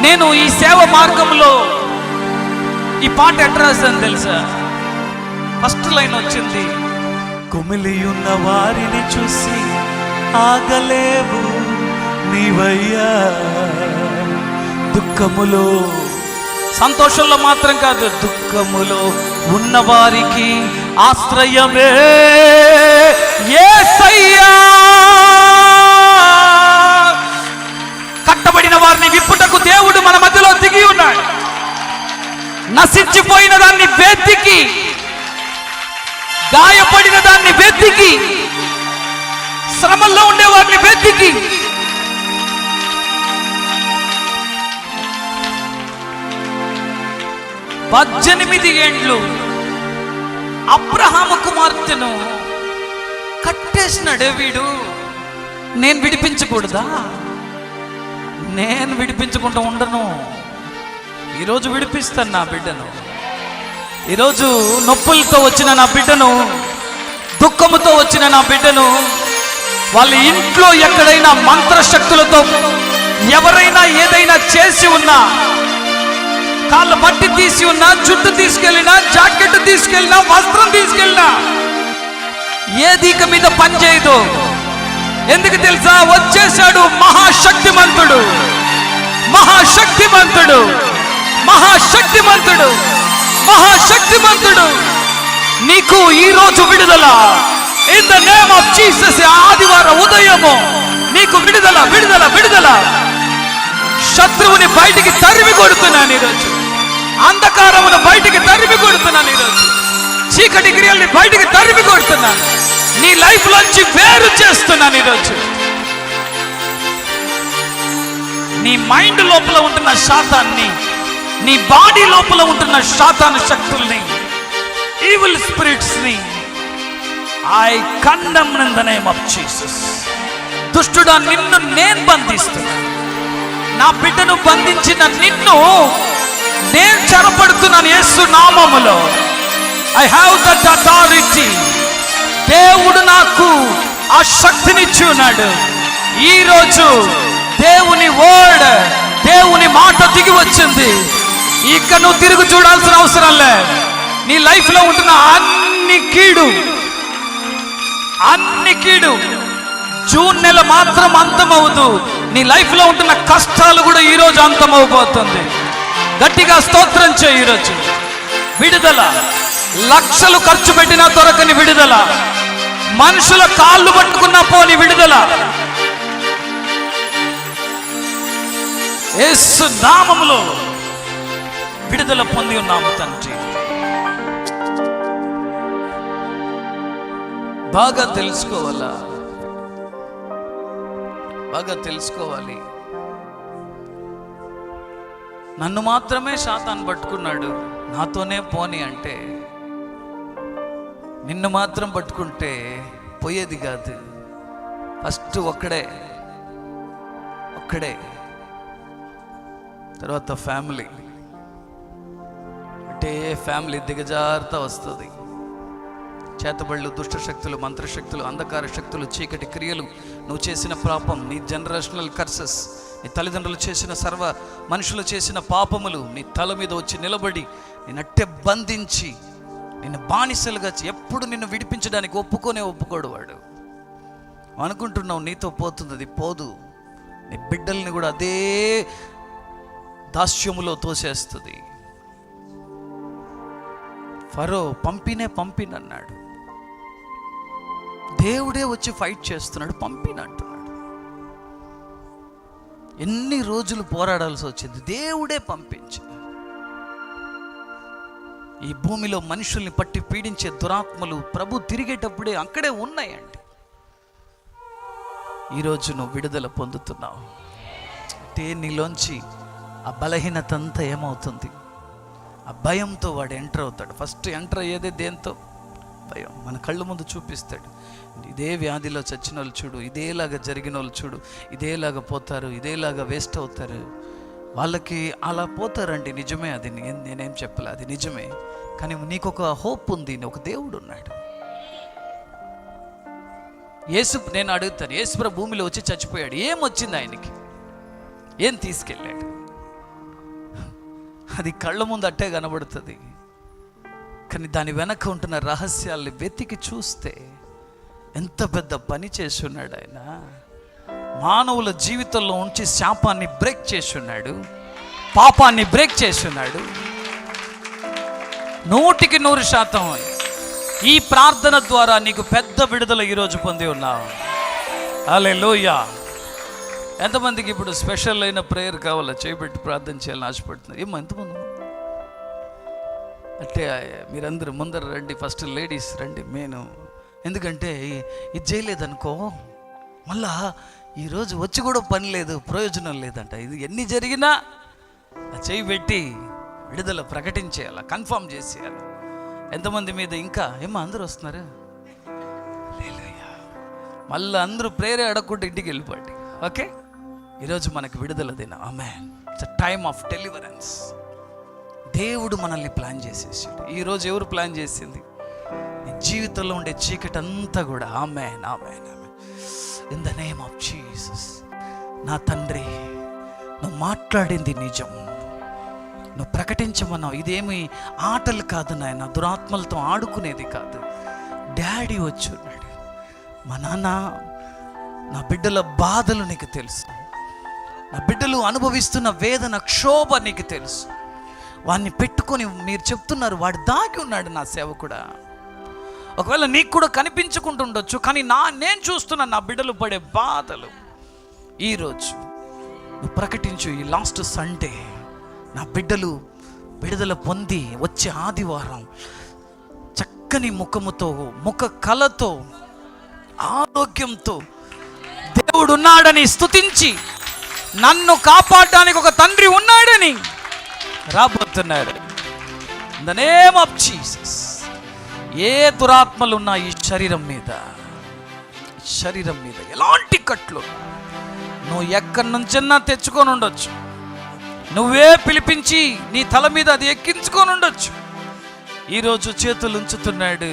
నేను ఈ సేవ మార్గంలో ఈ పాట ఎట్లా రాశాను తెలుసా? ఫస్ట్ లైన్ వచ్చింది, కుమిలియున్న వారిని చూసి ఆగలేవు నీవయ్యా, దుఃఖములో సంతోషంలో మాత్రం కాదు, దుఃఖములో ఉన్నవారికి ఆశ్రయమే యేసయ్యా. కట్టబడిన వారిని విప్పుటకు దేవుడు మన మధ్యలో దిగి ఉన్నాడు. నశించిపోయిన దాన్ని వెతికి, గాయపడిన దాన్ని వెతికి, శ్రమల్లో ఉండే వారిని వెతికి, 18 ఏండ్లు అబ్రహాము కుమార్తెను కట్టేసినాడే వీడు. నేను విడిపించకూడదా? నేను విడిపించకుండా ఉండను. ఈరోజు విడిపిస్తాను నా బిడ్డను. ఈరోజు నొప్పులతో వచ్చిన నా బిడ్డను, దుఃఖముతో వచ్చిన నా బిడ్డను, వాళ్ళ ఇంట్లో ఎక్కడైనా మంత్రశక్తులతో ఎవరైనా ఏదైనా చేసి ఉన్నా, కాళ్ళ బట్టి తీసి ఉన్నా, జుట్టు తీసుకెళ్ళినా, జాకెట్ తీసుకెళ్ళినా, వస్త్రం తీసుకెళ్ళినా, ఏది ఇక మీద పనిచేయదు. ఎందుకు తెలుసా? వచ్చేశాడు మహాశక్తిమంతుడు, మహాశక్తిమంతుడు, మహాశక్తిమంతుడు, మహాశక్తిమంతుడు. నీకు ఈరోజు విడుదల in the name of Jesus. ఆదివారం ఉదయము నీకు విడుదల, విడుదల, విడుదల. శత్రువుని బయటికి తరిమి కొడుతున్నాను ఈరోజు. అంధకారమును బయటికి తరిమి కొడుతున్నాను ఈరోజు. చీకటి క్రియల్ని బయటికి తరిమి కొడుతున్నాను. నీ లైఫ్ లోంచి వేరు చేస్తున్నాను ఈరోజు. నీ మైండ్ లోపల ఉంటున్న శాతాన్ని, నీ బాడీ లోపల ఉంటున్న శాతాను శక్తుల్ని, ఈవిల్ స్పిరిట్స్ ని I condemn in the name of Jesus. దుష్టుడా, నిన్ను నేను బంధిస్తున్నాను. నా బిడ్డను బంధించిన నిన్ను నేను చెరపడుతున్నాను యేసు నామములో. I have that authority. దేవుడు నాకు ఆ శక్తినిచ్చి ఉన్నాడు. ఈరోజు దేవుని వర్డ్, దేవుని మాట దిగి వచ్చింది. ఇక నువ్వు తిరిగి చూడాల్సిన అవసరం లే. నీ లైఫ్ లో ఉంటున్న అన్ని కీడు జూన్ నెల మాత్రం అంతమవుతూ, నీ లైఫ్ లో ఉంటున్న కష్టాలు కూడా ఈరోజు అంతమవుపోతుంది. గట్టిగా స్తోత్రం చేయి. ఈరోజు విడుదల. లక్షలు ఖర్చు పెట్టినా దొరకని విడుదల, మనుషుల కాళ్ళు పట్టుకున్నా పోని విడుదల. యేసు నామములో విడుదల పొంది ఉన్నాము తండ్రి. బాగా తెలుసుకోవాలా, బాగా తెలుసుకోవాలి. నన్ను మాత్రమే శాతాన్ని పట్టుకున్నాడు, నాతోనే పోని అంటే, నిన్ను మాత్రం పట్టుకుంటే పోయేది కాదు. ఫస్ట్ ఒక్కడే, తర్వాత ఫ్యామిలీ. అంటే ఫ్యామిలీ దిగజారుతా వస్తుంది. చేతబళ్ళు, దుష్టశక్తులు, మంత్రశక్తులు, అంధకార శక్తులు, చీకటి క్రియలు, నువ్వు చేసిన పాపం, నీ జనరేషనల్ కర్సెస్, నీ తల్లిదండ్రులు చేసిన సర్వ మనుషులు చేసిన పాపములు నీ తల మీద వచ్చి నిలబడి నిన్నట్టే బంధించి నిన్ను బానిసలుగా ఎప్పుడు నిన్ను విడిపించడానికి ఒప్పుకోడు వాడు. అనుకుంటున్నావు నీతో పోతుంది, అది పోదు. నీ బిడ్డల్ని కూడా అదే దాస్యములో తోసేస్తుంది. ఫరో పంపినన్నాడు, దేవుడే వచ్చి ఫైట్ చేస్తున్నాడు, అంటున్నాడు. ఎన్ని రోజులు పోరాడాల్సి వచ్చింది, దేవుడే పంపించి. ఈ భూమిలో మనుషుల్ని పట్టి పీడించే దురాత్మలు ప్రభు తిరిగేటప్పుడే అక్కడే ఉన్నాయండి. ఈరోజు నువ్వు విడుదల పొందుతున్నావు అంటే నీలోంచి ఆ బలహీనత అంతా ఏమవుతుంది? ఆ భయంతో వాడు ఎంటర్ అవుతాడు. ఫస్ట్ ఎంటర్ అయ్యేదే దేంతో? భయం. మన కళ్ళు ముందు చూపిస్తాడు, ఇదే వ్యాధిలో చచ్చిన వాళ్ళు చూడు, ఇదేలాగా జరిగిన వాళ్ళు చూడు, ఇదేలాగా పోతారు, ఇదేలాగా వేస్ట్ అవుతారు. వాళ్ళకి అలా పోతారండి. నిజమే, అది నేనేం చెప్పలే, అది నిజమే. కానీ నీకు ఒక హోప్ ఉంది, ఒక దేవుడు ఉన్నాడు. నేను అడుగుతాను, యేసుప్రభు భూమిలో వచ్చి చచ్చిపోయాడు, ఏం వచ్చింది ఆయనకి? ఏం తీసుకెళ్ళాడు? అది కళ్ళ ముందు అట్టే కనబడుతుంది, కానీ దాని వెనక ఉంటున్న రహస్యాల్ని వెతికి చూస్తే ఎంత పెద్ద పని చేస్తున్నాడు ఆయన. మానవుల జీవితంలో ఉంచి శాపాన్ని బ్రేక్ చేస్తున్నాడు, పాపాన్ని బ్రేక్ చేస్తున్నాడు. 100% ఈ ప్రార్థన ద్వారా నీకు పెద్ద విడుదల ఈరోజు పొంది ఉన్నావు. హల్లెలూయా. ఎంతమందికి ఇప్పుడు స్పెషల్ అయిన ప్రేయర్ కావాలా? చేయబెట్టి ప్రార్థన చేయాలని ఆశపడుతున్నారు. ఎంతమంది అంటే మీరందరూ ముందర రండి, ఫస్ట్ లేడీస్ రండి. ఎందుకంటే ఇది చేయలేదనుకో మళ్ళా ఈరోజు వచ్చి కూడా పని లేదు, ప్రయోజనం లేదంట. ఇది ఎన్ని జరిగినా చేయి పెట్టి విడుదల ప్రకటించేయాలి, కన్ఫర్మ్ చేసేయాలి. ఎంతమంది మీద ఇంకా అందరూ వస్తున్నారు? మళ్ళీ అందరూ ప్రేరే అడగకుండా ఇంటికి వెళ్ళిపోండి. ఓకే, ఈరోజు మనకు విడుదల దినం. ఆమేన్. It's a time of deliverance. దేవుడు మనల్ని ప్లాన్ చేసేసాడు. ఈరోజు ఎవరు ప్లాన్ చేసింది? నీ జీవితంలో ఉండే చీకటి అంతా కూడా. ఆమేన్, ఆమేన్, ఆమేన్. In the name of Jesus. నా తండ్రి, నువ్వు మాట్లాడింది నిజం, నువ్వు ప్రకటించమన్నావు. ఇదేమి ఆటలు కాదు నాయన, దురాత్మలతో ఆడుకునేది కాదు. డాడీ వచ్చున్నాడు. మా నాన్న, నా బిడ్డల బాధలు నీకు తెలుసు, నా బిడ్డలు అనుభవిస్తున్న వేదన, క్షోభ నీకు తెలుసు. వాడిని పెట్టుకొని మీరు చెప్తున్నారు వాడు దాగి ఉన్నాడు నా సేవకుడా. ఒకవేళ నీకు కూడా కనిపించుకుంటుండొచ్చు, కానీ నేను చూస్తున్న నా బిడ్డలు పడే బాధలు ఈరోజు నువ్వు ప్రకటించు. ఈ లాస్ట్ సండే నా బిడ్డలు విడుదల పొంది వచ్చే ఆదివారం చక్కని ముఖముతో, ముఖ కళతో, ఆరోగ్యంతో దేవుడు ఉన్నాడని స్తుతించి, నన్ను కాపాడడానికి ఒక తండ్రి ఉన్నాడని రాబోతున్నారు. In the name of Jesus. ఏ దురాత్మలున్నా ఈ శరీరం మీద ఎలాంటి కట్లు నువ్వు ఎక్కడి నుంచన్నా తెచ్చుకొని ఉండొచ్చు, నువ్వే పిలిపించి నీ తల మీద అది ఎక్కించుకొని ఉండొచ్చు. ఈరోజు చేతులు ఉంచుతున్నాడు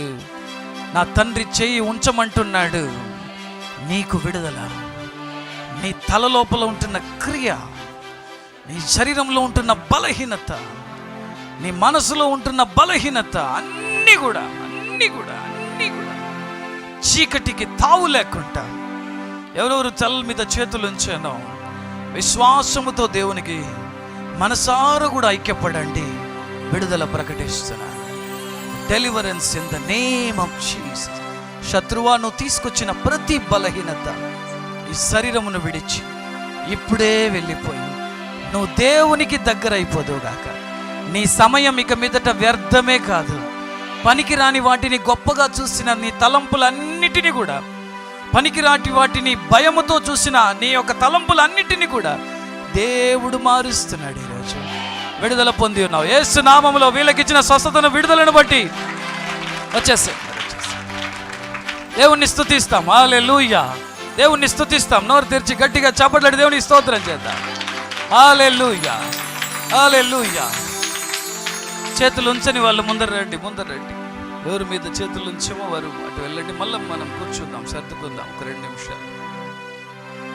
నా తండ్రి, చెయ్యి ఉంచమంటున్నాడు. నీకు విడుదల. నీ తల లోపల ఉంటున్న క్రియ, నీ శరీరంలో ఉంటున్న బలహీనత, నీ మనసులో ఉంటున్న బలహీనత అన్నీ కూడా చీకటికి తావు లేకుండా ఎవరెవరు తల మీద చేతులు ఉంచానో విశ్వాసముతో దేవునికి మనసారా కూడా ఐక్యపడండి. విడుదల ప్రకటిస్తున్నాను. Deliverance in the name of Jesus. శత్రువా, నువ్వు తీసుకొచ్చిన ప్రతి బలహీనత ఈ శరీరమును విడిచి ఇప్పుడే వెళ్ళిపోయి నువ్వు దేవునికి దగ్గర అయిపోదువుగాక. నీ సమయం ఇక మీదట వ్యర్థమే కాదు. పనికిరాని వాటిని గొప్పగా చూసిన నీ తలంపులన్నిటినీ కూడా, పనికిరాటి వాటిని భయముతో చూసిన నీ యొక్క తలంపులన్నిటినీ కూడా దేవుడు మారుస్తున్నాడు. ఈరోజు విడుదల పొంది ఉన్నావు. యేసు నామములో వీళ్ళకిచ్చిన స్వస్థతను, విడుదలను బట్టి వచ్చేసే దేవుణ్ణి స్తుతిస్తాం. హల్లెలూయా. దేవుణ్ణి స్తుతిస్తాం. నోరు తెరిచి గట్టిగా చప్పట్లాడి దేవునికి స్తోత్రం చేద్దాం. హల్లెలూయా, హల్లెలూయా. చేతులు ఉంచని వాళ్ళు ముందర రండి. ఎవరి మీద చేతులు ఉంచామో వారు అటు వెళ్ళండి. మళ్ళీ మనం కూర్చుందాం, సర్దుకుందాం ఒక 2 నిమిషాలు.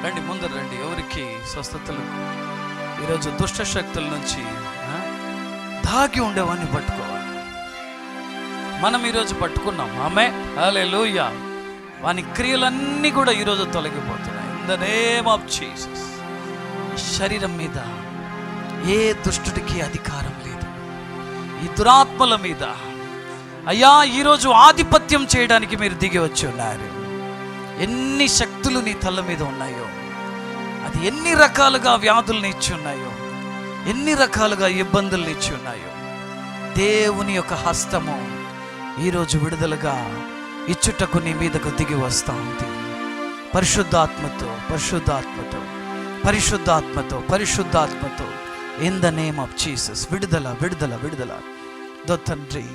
రండి, ముందర రండి. ఎవరికి స్వస్థతలు, ఈరోజు దుష్ట శక్తుల నుంచి దాగి ఉండేవాడిని పట్టుకోవాలి. మనం ఈరోజు పట్టుకున్నాం. ఆమేన్, హల్లెలూయా. వాని క్రియలన్నీ కూడా ఈరోజు తొలగిపోతున్నాయి. In the name of Jesus. శరీరం మీద ఏ దుష్టుడికి అధికారం లేదు. ఈ దురాత్మల మీద అయ్యా ఈరోజు ఆధిపత్యం చేయడానికి మీరు దిగి వచ్చి ఉన్నారు. ఎన్ని శక్తులు నీ తల మీద ఉన్నాయో, అది ఎన్ని రకాలుగా వ్యాధుల్ని ఇచ్చి ఉన్నాయో, ఎన్ని రకాలుగా ఇబ్బందుల్ని ఇచ్చి ఉన్నాయో, దేవుని యొక్క హస్తము ఈరోజు విడుదలగా ఇచ్చుటకు నీ మీదకు దిగి వస్తూ ఉంది. పరిశుద్ధాత్మతో in the name of Jesus. విడుదల. దో తండ్రి,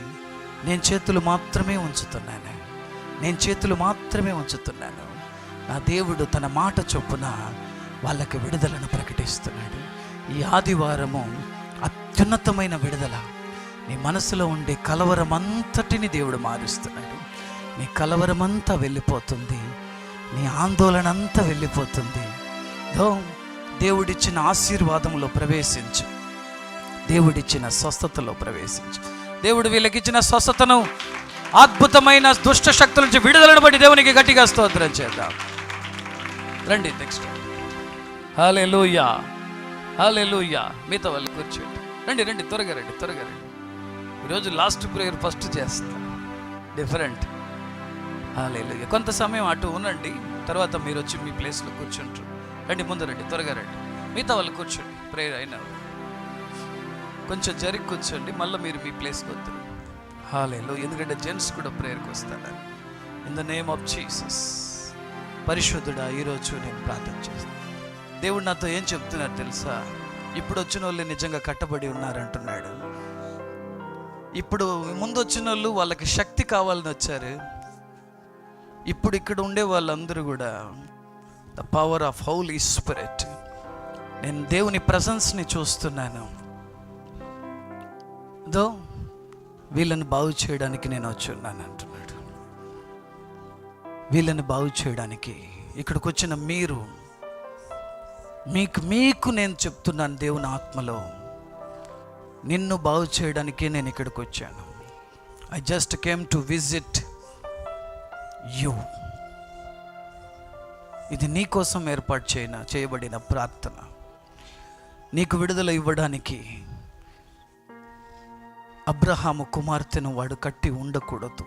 నేను చేతులు మాత్రమే ఉంచుతున్నాను. నా దేవుడు తన మాట చొప్పున వాళ్ళకి విడుదలను ప్రకటిస్తున్నాడు. ఈ ఆదివారము అత్యున్నతమైన విడుదల. నీ మనసులో ఉండే కలవరం అంతటిని దేవుడు మారుస్తున్నాడు. నీ కలవరమంతా వెళ్ళిపోతుంది. నీ ఆందోళన అంతా వెళ్ళిపోతుంది. దేవుడిచ్చిన ఆశీర్వాదంలో ప్రవేశించు, దేవుడిచ్చిన స్వస్థతలో ప్రవేశించు. దేవుడు వీళ్ళకిచ్చిన స్వస్థతను, అద్భుతమైన దుష్ట శక్తుల నుంచి విడుదలను బట్టి దేవునికి గట్టిగా స్తోత్రం చేద్దాం. రండి నెక్స్ట్. హల్లెలూయా, హల్లెలూయా. మీతో వాళ్ళు కూర్చోండి. రండి రండి, త్వరగా రండి, త్వరగా రండి. ఈరోజు లాస్ట్ ప్రేయర్ ఫస్ట్ చేస్తా, డిఫరెంట్. హల్లెలూయా. కొంత సమయం అటు ఉండండి, తర్వాత మీరు వచ్చి మీ ప్లేస్లో కూర్చుంటారు. రండి, ముందు రండి, త్వరగా రండి. మీతో వాళ్ళు కూర్చోండి. ప్రేయర్ అయినా కొంచెం జరిగి కూర్చోండి, మళ్ళీ మీరు మీ ప్లేస్కి వద్దరు. హల్లెలూయా. ఎందుకంటే జెంట్స్ కూడా ప్రేయర్కి వస్తారు. In the name of Jesus. పరిశుద్ధుడా, ఈరోజు నేను ప్రార్థన చేస్తాను. దేవుడు నాతో ఏం చెప్తున్నారు తెలుసా? ఇప్పుడు వచ్చిన వాళ్ళు నిజంగా కట్టబడి ఉన్నారంటున్నాడు. ఇప్పుడు ముందు వచ్చిన వాళ్ళు వాళ్ళకి శక్తి కావాలని వచ్చారు. ఇప్పుడు ఇక్కడ ఉండే వాళ్ళందరూ కూడా the power of Holy Spirit, నేను దేవుని ప్రజెన్స్ని చూస్తున్నాను. దో వీళ్ళని బాగు చేయడానికి నేను వచ్చి ఉన్నాను అంటున్నాడు. వీళ్ళని బాగు చేయడానికి ఇక్కడికి వచ్చిన మీరు, మీకు నేను చెప్తున్నాను, దేవుని ఆత్మలో నిన్ను బాగు చేయడానికే నేను ఇక్కడికి వచ్చాను. I just came to visit you. ఇది నీ కోసం ఏర్పాటు చేయబడిన ప్రార్థన. నీకు విడుదల ఇవ్వడానికి. అబ్రహాము కుమార్తెను వాడు కట్టి ఉండకూడదు.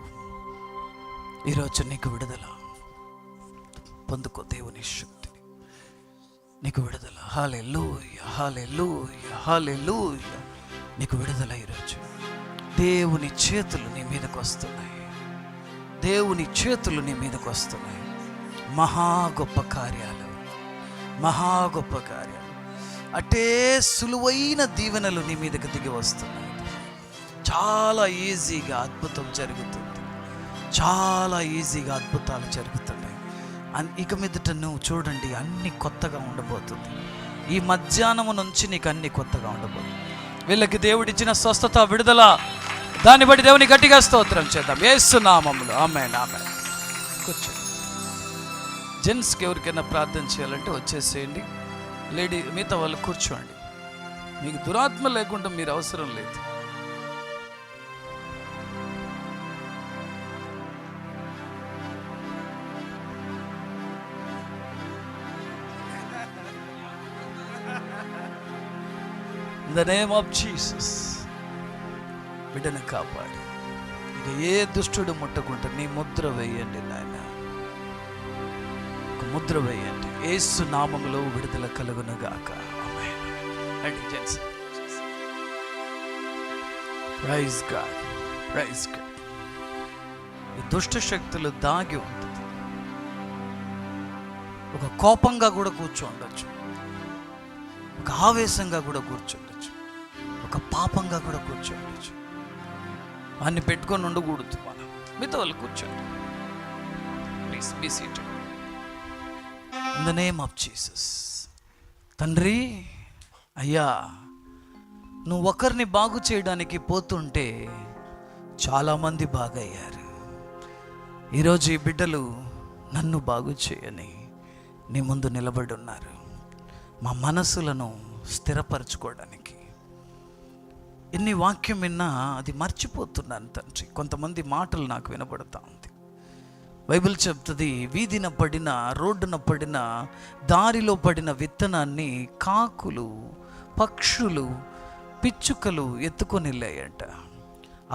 ఈరోజు నీకు విడుదల. పొందుకో దేవుని శక్తిని, నీకు విడుదల. హల్లెలూయా, హల్లెలూయా, హల్లెలూయా. నీకు విడుదల ఈరోజు. దేవుని చేతులు నీ మీదకు వస్తున్నాయి. దేవుని చేతులు నీ మీదకు వస్తున్నాయి. మహా గొప్ప కార్యాలు, మహా గొప్ప కార్యాలు, అటే సులువైన దీవెనలు నీ మీదకు దిగి వస్తున్నాయి. చాలా ఈజీగా అద్భుతం జరుగుతుంది. చాలా ఈజీగా అద్భుతాలు జరుగుతున్నాయి. ఇక మీదట నువ్వు చూడండి, అన్ని కొత్తగా ఉండబోతుంది. ఈ మధ్యాహ్నం నుంచి నీకు అన్ని కొత్తగా ఉండబోతుంది. వీళ్ళకి దేవుడిచ్చిన స్వస్థత, విడుదల, దాన్ని బట్టి దేవుని గట్టిగా స్తోత్రం చేద్దాం. యేసు నామములో ఆమేన్, ఆమేన్. కూర్చోండి. జెంట్స్కి ఎవరికైనా ప్రార్థన చేయాలంటే వచ్చేసేయండి. లేడీ మిగతా వాళ్ళు కూర్చోండి. మీకు దురాత్మ లేకుండా మీరు అవసరం లేదు. In the name of Jesus. బిడ్డను కాపాడు. ఇక ఏ దుష్టుడు ముట్టకుండా నీ ముద్ర వేయండి నాయన, ఒక ముద్ర వేయండి. యేసు నామములో విడుదల కలుగునుగాక. ఆమేన్. రండి gents. Praise God, praise God. ఈ దుష్ట శక్తులు దాగి ఉంటుంది. ఒక కోపంగా కూడా కూర్చోండొచ్చు, ఒక ఆవేశంగా కూడా కూర్చోండొచ్చు, ఒక పాపంగా కూడా కూర్చోండొచ్చు. అన్ని పెట్టుకొని ఉండకూడదు. మనం మీతో వాళ్ళు కూర్చోండి. Please be seated. In the name of Jesus. తండ్రి, అయ్యా, నువ్వు ఒకరిని బాగు చేయడానికి పోతుంటే చాలామంది బాగయ్యారు. ఈరోజు ఈ బిడ్డలు నన్ను బాగు చేయని నీ ముందు నిలబడి ఉన్నారు. మా మనసులను స్థిరపరచుకోవడానికి. ఎన్ని వాక్యం విన్నా అది మర్చిపోతున్నాను తండ్రి. కొంతమంది మాటలు నాకు వినబడతా ఉంది. బైబిల్ చెప్తుంది, వీధిన పడిన, రోడ్డున పడిన, దారిలో పడిన విత్తనాన్ని కాకులు, పక్షులు, పిచ్చుకలు ఎత్తుకొని వెళ్ళాయంట.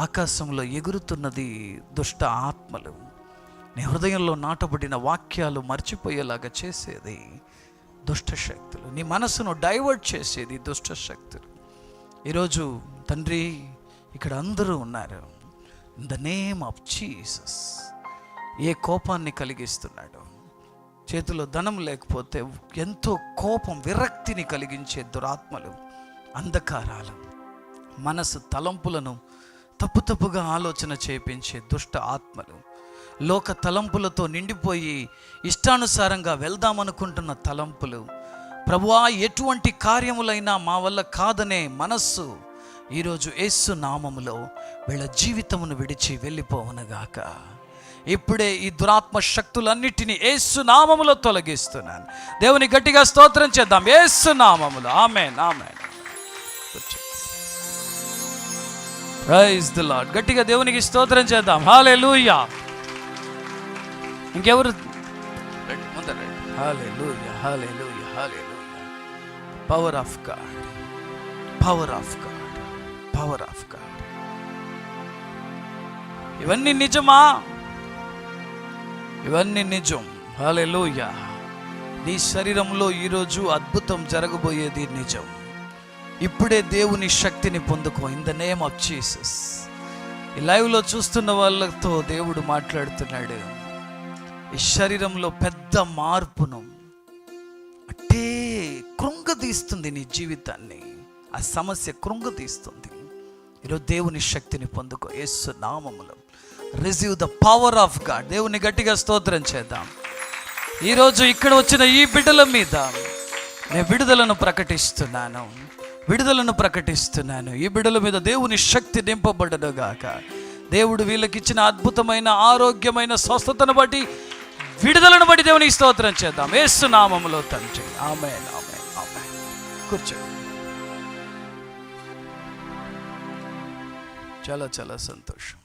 ఆకాశంలో ఎగురుతున్నది దుష్ట ఆత్మలు. నీ హృదయంలో నాటబడిన వాక్యాలు మర్చిపోయేలాగా చేసేది దుష్ట శక్తులు. నీ మనసును డైవర్ట్ చేసేది దుష్ట శక్తులు. ఈరోజు తండ్రి, ఇక్కడ అందరూ ఉన్నారు. In the name of Jesus. ఏ కోపాన్ని కలిగిస్తున్నాడు? చేతిలో ధనం లేకపోతే ఎంతో కోపం, విరక్తిని కలిగించే దురాత్మలు, అంధకారాలు, మనసు తలంపులను తప్పుగా ఆలోచన చేయించే దుష్ట ఆత్మలు, లోక తలంపులతో నిండిపోయి ఇష్టానుసారంగా వెళ్దామనుకుంటున్న తలంపులు, ప్రభువా ఎటువంటి కార్యములైనా మా వల్ల కాదనే మనస్సు ఈరోజు యేసు నామములో వీళ్ళ జీవితమును విడిచి వెళ్ళిపోవునుగాక. ఇప్పుడే ఈ దురాత్మ శక్తులన్నిటినీ యేసు నామములో తొలగిస్తున్నాను. దేవుని గట్టిగా స్తోత్రం చేద్దాం. యేసు నామములో ఆమేన్, ఆమేన్. Praise the Lord. గట్టిగా దేవునికి స్తోత్రం చేద్దాం. హల్లెలూయా. ఇంకెవరు ముందర? హల్లెలూయా, హల్లెలూయా, హల్లెలూయా. Power of God, power of God, power of God. ఇవన్నీ నిజమా? ఇవన్నీ నిజం. హల్లెలూయా. నీ శరీరంలో ఈరోజు అద్భుతం జరగబోయేది నిజం. ఇప్పుడే దేవుని శక్తిని పొందుకో in the name of Jesus. ఈ లైవ్లో చూస్తున్న వాళ్ళతో దేవుడు మాట్లాడుతున్నాడు. ఈ శరీరంలో పెద్ద మార్పును అంటే కృంగదీస్తుంది నీ జీవితాన్ని. ఆ సమస్య కృంగదీస్తుంది. ఈరోజు దేవుని శక్తిని పొందుకో యేసు నామములో. Receive the power of God. దేవుని గట్టిగా స్తోత్రం చేద్దాం. ఈరోజు ఇక్కడ వచ్చిన ఈ బిడ్డల మీద నేను విడుదలను ప్రకటిస్తున్నాను, విడుదలను ప్రకటిస్తున్నాను. ఈ బిడ్డల మీద దేవుని శక్తి నింపబడను గాక. దేవుడు వీళ్ళకి ఇచ్చిన అద్భుతమైన ఆరోగ్యమైన స్వస్థతను బట్టి, విడుదలను బట్టి దేవునికి స్తోత్రం చేద్దాం యేసు నామములో తండ్రి. ఆమేన్, ఆమేన్, ఆమేన్. కూర్చోండి. చాలా చాలా సంతోషం.